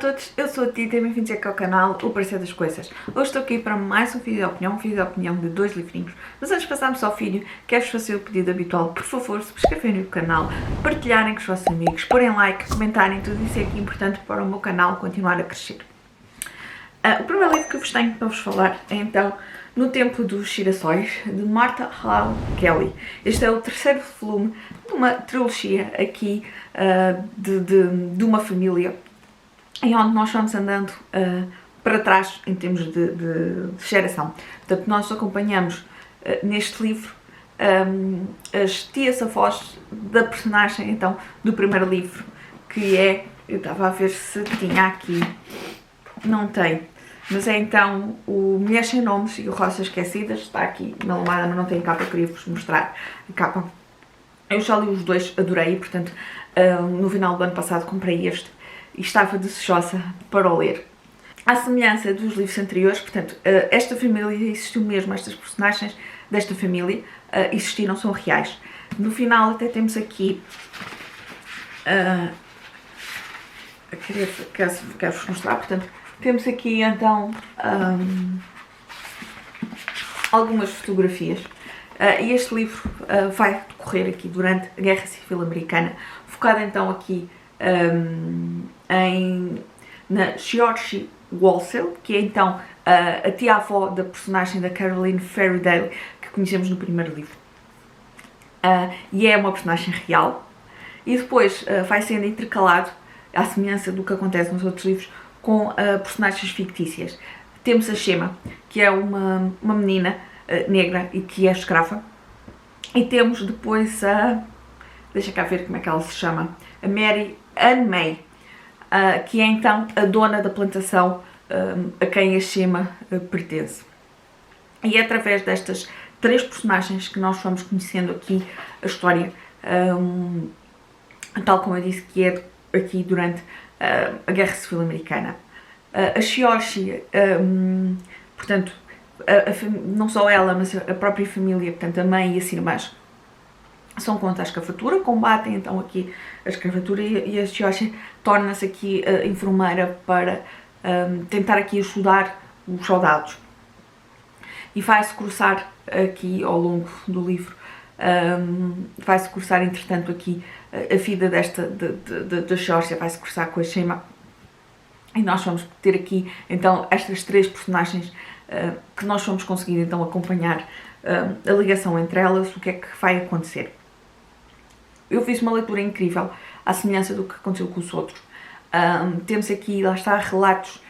todos, eu sou a Tita e bem-vindos aqui ao canal O Parecer das Coisas. Hoje estou aqui para mais um vídeo de opinião de dois livrinhos. Mas antes de passarmos ao vídeo, quero-vos fazer o pedido habitual, por favor, subscreverem o canal, partilharem com os vossos amigos, porem like, comentarem, tudo isso é aqui importante para o meu canal continuar a crescer. O primeiro livro que eu vos tenho para vos falar é então No Tempo dos Girassóis, de Martha Hall Kelly. Este é o terceiro volume de uma trilogia aqui de uma família em onde nós vamos andando para trás em termos de geração. Portanto, nós acompanhamos neste livro as tias-avós da personagem então do primeiro livro, que é, eu estava a ver se tinha aqui, não tem, mas é então o Mulheres Sem Nomes e o Roças Esquecidas. Está aqui na lomada, mas não tem capa, eu queria-vos mostrar a capa. Eu já li os dois, adorei, portanto, no final do ano passado comprei este e estava desejosa para o ler. À semelhança dos livros anteriores, portanto, esta família existiu mesmo, estas personagens desta família existiram, são reais. No final até temos aqui, quero-vos mostrar, portanto, temos aqui então algumas fotografias. E este livro vai decorrer aqui durante a Guerra Civil Americana, focado então aqui na Georgie Walsall, que é então a tia-avó da personagem da Caroline Fairdale, que conhecemos no primeiro livro. E é uma personagem real, e depois vai sendo intercalado, à semelhança do que acontece nos outros livros, com personagens fictícias. Temos a Shema, que é uma menina negra e que é escrava, e temos depois deixa cá ver como é que ela se chama, a Mary Ann May, que é então a dona da plantação a quem a Shema pertence. E é através destas três personagens que nós vamos conhecendo aqui a história, tal como eu disse, que é aqui durante a Guerra Civil Americana. A Georgie, portanto, não só ela, mas a própria família, portanto a mãe e as irmãs, são contra a escravatura, combatem então aqui a escravatura, e a Georgie torna-se aqui enfermeira para tentar aqui ajudar os soldados. E vai-se cruzar aqui ao longo do livro, vai-se cruzar entretanto aqui a vida da Georgie, vai-se cruzar com a Shema, e nós vamos ter aqui então estas três personagens que nós vamos conseguir então acompanhar a ligação entre elas, o que é que vai acontecer. Eu fiz uma leitura incrível, à semelhança do que aconteceu com os outros. Temos aqui, lá está, relatos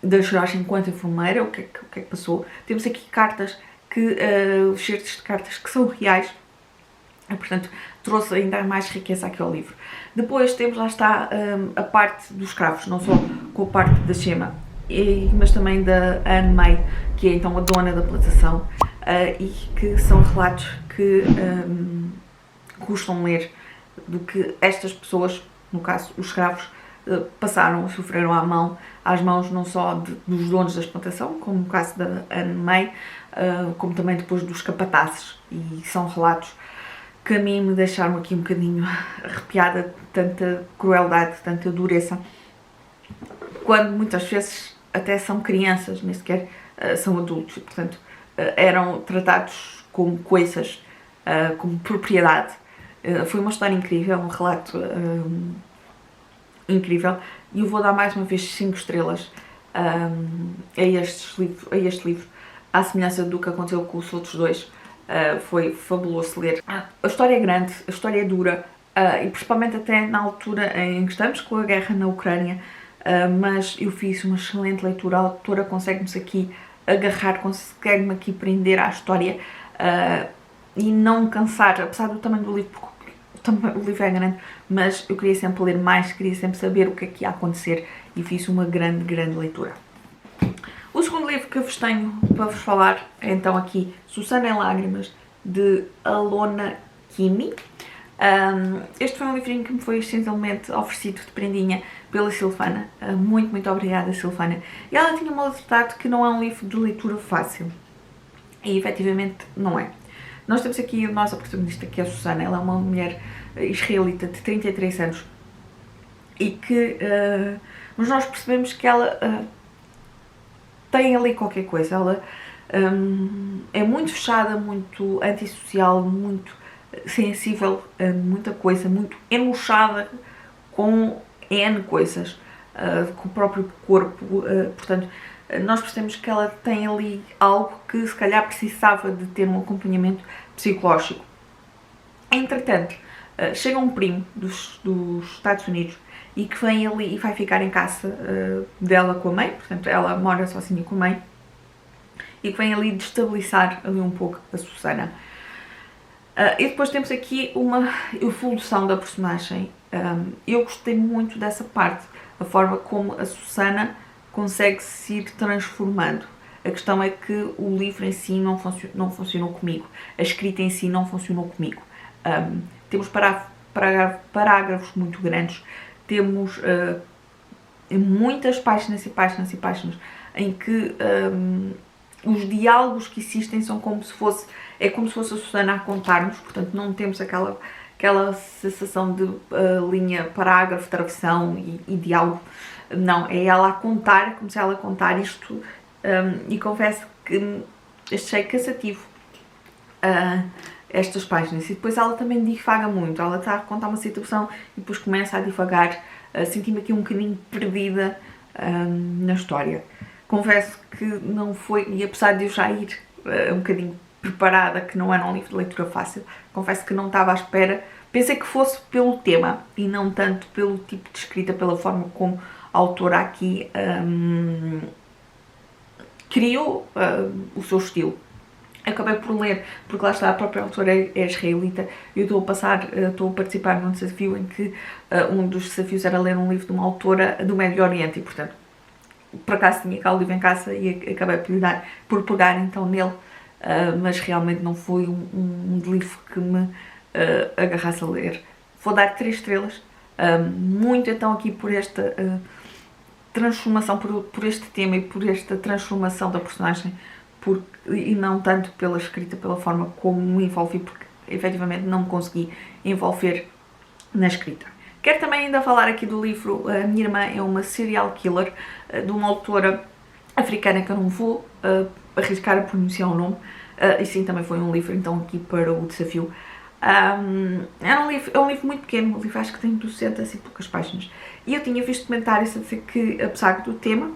da Georgie enquanto enfermeira, o que é que passou. Temos aqui cartas, certos de cartas que são reais, e, portanto, trouxe ainda mais riqueza aqui ao livro. Depois temos, lá está, a parte dos escravos, não só com a parte da Shema, mas também da Ann May, que é então a dona da plantação, e que são relatos que custam ler, do que estas pessoas, no caso os escravos, passaram, sofreram às mãos não só dos donos da plantação, como no caso da Ann May, como também depois dos capatazes, e são relatos que a mim me deixaram aqui um bocadinho arrepiada, de tanta crueldade, de tanta dureza, quando muitas vezes até são crianças, nem sequer são adultos, e portanto eram tratados como coisas, como propriedade. Foi uma história incrível, um relato incrível, e eu vou dar mais uma vez 5 estrelas a este livro, à semelhança do que aconteceu com os outros dois. Foi fabuloso ler. A história é grande, a história é dura, e principalmente até na altura em que estamos com a guerra na Ucrânia, mas eu fiz uma excelente leitura. A autora consegue-nos aqui agarrar, consegue-me aqui prender à história e não cansar, apesar do tamanho do livro, porque o livro é grande, mas eu queria sempre ler mais, queria sempre saber o que é que ia acontecer, e fiz uma grande leitura. O segundo livro que eu vos tenho para vos falar é então aqui Susana em Lágrimas, de Alona Kimi. Este foi um livrinho que me foi essencialmente oferecido de prendinha pela Silvana. Muito obrigada, Silvana. E ela tinha-me alertado que não é um livro de leitura fácil, e efetivamente não é. Nós temos aqui a nossa protagonista, que é a Susana. Ela é uma mulher israelita de 33 anos e que mas nós percebemos que ela tem ali qualquer coisa. Ela é muito fechada, muito antissocial, muito sensível a muita coisa, muito enochada com N coisas, com o próprio corpo, portanto, nós percebemos que ela tem ali algo que se calhar precisava de ter um acompanhamento psicológico. Entretanto, chega um primo dos Estados Unidos e que vem ali e vai ficar em casa dela com a mãe, portanto ela mora sozinha com a mãe, e que vem ali destabilizar ali um pouco a Susana. E depois temos aqui uma evolução da personagem. Eu gostei muito dessa parte, a forma como a Susana consegue se ir transformando. A questão é que o livro em si não funcionou comigo, a escrita em si não funcionou comigo. Temos parágrafos muito grandes, temos muitas páginas e páginas e páginas em que os diálogos que existem são como se fosse a Susana a contar-nos, portanto não temos aquela sensação de linha, parágrafo, travessão e diálogo. Não, é ela a contar, como se ela a contar isto, e confesso que achei cansativo estas páginas. E depois ela também divaga muito, ela está a contar uma situação e depois começa a divagar. Senti-me aqui um bocadinho perdida na história. Confesso que não foi, e apesar de eu já ir um bocadinho preparada, que não era um livro de leitura fácil, confesso que não estava à espera. Pensei que fosse pelo tema e não tanto pelo tipo de escrita, pela forma como a autora aqui criou o seu estilo. Acabei por ler, porque lá está, a própria autora é israelita. Eu estou a participar num desafio em que um dos desafios era ler um livro de uma autora do Médio Oriente e, portanto, por acaso tinha cá o livro em casa e acabei por pegar então nele, mas realmente não foi um livro que me agarrasse a ler. Vou dar 3 estrelas, muito então aqui por esta transformação, por este tema e por esta transformação da personagem, e não tanto pela escrita, pela forma como me envolvi, porque efetivamente não me consegui envolver na escrita. Quero também ainda falar aqui do livro A Minha Irmã é uma Serial Killer, de uma autora africana que eu não vou arriscar a pronunciar o nome, e sim, também foi um livro então aqui para o desafio. É um livro muito pequeno, o livro acho que tem 200 e poucas páginas, e eu tinha visto comentários a dizer que, apesar do tema,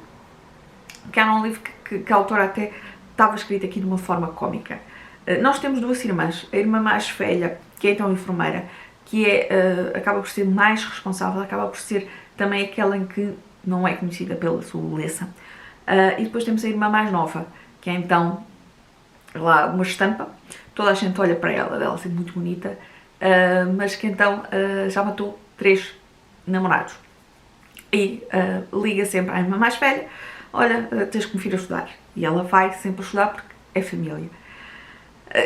que era um livro que a autora até estava escrito aqui de uma forma cómica. Nós temos 2 irmãs, a irmã mais velha, que é então enfermeira, que acaba por ser mais responsável, acaba por ser também aquela em que não é conhecida pela sua beleza. E depois temos a irmã mais nova, que é então lá uma estampa, toda a gente olha para ela ser muito bonita, mas que então já matou 3 namorados. E liga sempre à irmã mais velha: olha, tens que me vir a estudar. E ela vai sempre a estudar porque é família.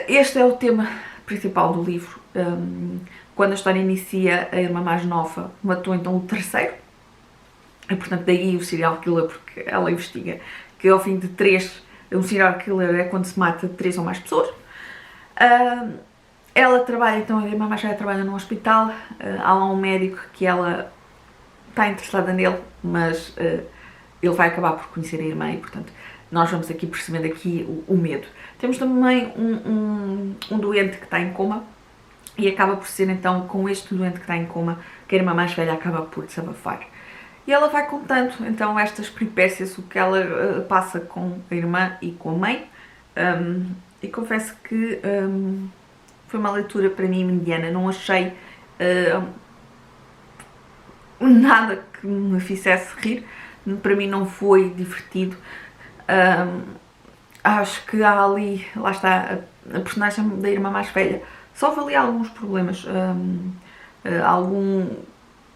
Este é o tema principal do livro. Quando a história inicia, a irmã mais nova matou então o terceiro. E portanto daí o serial killer, porque ela investiga que ao fim de 3, um serial killer é quando se mata 3 ou mais pessoas. Ela trabalha, então a irmã mais velha trabalha num hospital. Há lá um médico que ela está interessada nele, mas ele vai acabar por conhecer a irmã e, portanto, nós vamos aqui percebendo aqui o medo. Temos também um doente que está em coma e acaba por ser então com este doente que está em coma que a irmã mais velha acaba por desabafar. E ela vai contando então estas peripécias, o que ela passa com a irmã e com a mãe, e confesso que foi uma leitura para mim mediana, não achei nada que me fizesse rir, para mim não foi divertido. Acho que há ali, lá está, a personagem da irmã mais velha sofre ali alguns problemas,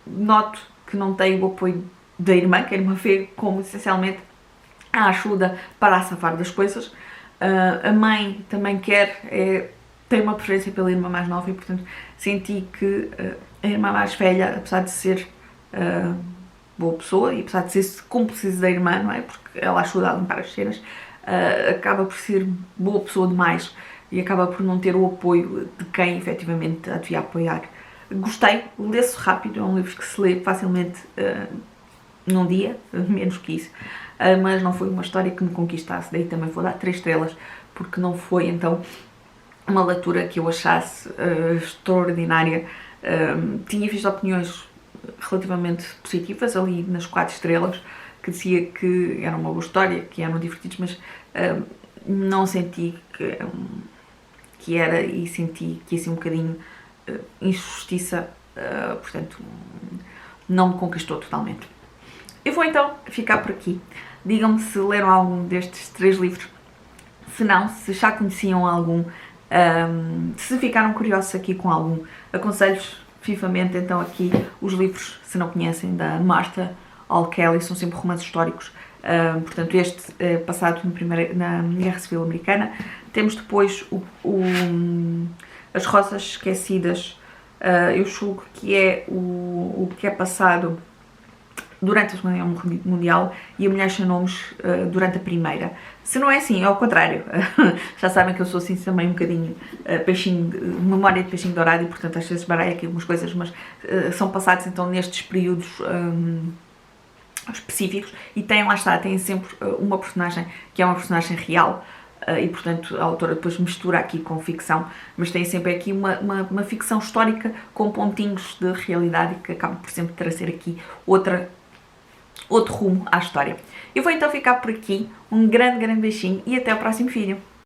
noto que não tem o apoio da irmã, que a irmã vê como essencialmente a ajuda para a safar das coisas. A mãe também tem uma preferência pela irmã mais nova e, portanto, senti que a irmã mais velha, apesar de ser boa pessoa e apesar de ser cúmplice da irmã, não é? Porque ela ajuda a limpar as cenas, acaba por ser boa pessoa demais e acaba por não ter o apoio de quem efetivamente a devia apoiar. Gostei, lê-se rápido, é um livro que se lê facilmente num dia, menos que isso, mas não foi uma história que me conquistasse, daí também vou dar 3 estrelas, porque não foi então uma leitura que eu achasse extraordinária. Tinha visto opiniões relativamente positivas ali nas 4 estrelas, que dizia que era uma boa história, que eram divertidos, mas não senti que era, e senti que ia ser um bocadinho injustiça, portanto não me conquistou totalmente. Eu vou então ficar por aqui. Digam-me se leram algum destes 3 livros, se não, se já conheciam algum, se ficaram curiosos aqui com algum. Aconselho-vos vivamente então aqui os livros, se não conhecem, da Martha Hall Kelly, são sempre romances históricos. Portanto, este é passado na Guerra Civil Americana. Temos depois As Rosas Esquecidas, eu julgo que é o que é passado durante a Segunda Guerra Mundial, e A Mulher Sem Nomes durante a Primeira. Se não é assim, é ao contrário. Já sabem que eu sou assim também um bocadinho memória de peixinho dourado, e portanto às vezes baralho aqui algumas coisas, mas são passados então nestes períodos específicos, e têm sempre uma personagem que é uma personagem real, e portanto a autora depois mistura aqui com ficção, mas tem sempre aqui uma ficção histórica com pontinhos de realidade, que acaba por sempre trazer aqui outro rumo à história. Eu vou então ficar por aqui, um grande beijinho e até o próximo vídeo.